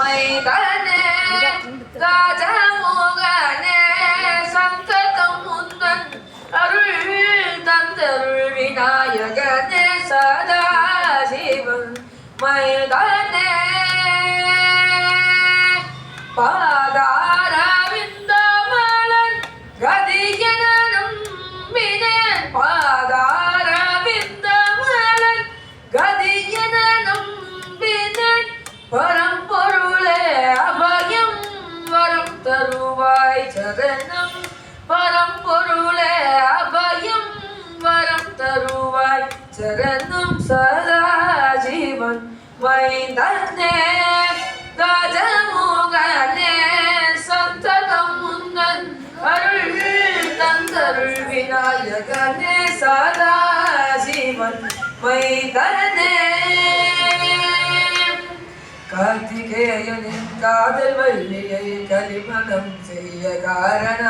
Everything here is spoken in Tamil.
மைதனே ராஜமோகனே சந்ததம் முந்தன் அருள் தந்தருள் விநாயகனே சதாசிவன் மைதனே பாதாரவிந்தமலன் கதியன நம்பினேன் பாதாரவிந்தமலன் கதியன நம்பினேன் பரம்பொருளே அபயம் வரம் தருவாய் சரணம் பரம்பொருளே அபயம் வரம் தருவாய் சரணம் சதாஜீவன் மைந்தனே ராஜமோகனே சந்ததம் முந்தன் அருள் தந்தருள் விநாயகனே சதாஜீவன் மைந்தனே கார்த்திகேயனின் காதல் வள்ளியை கலிமணம் செய்ய காரண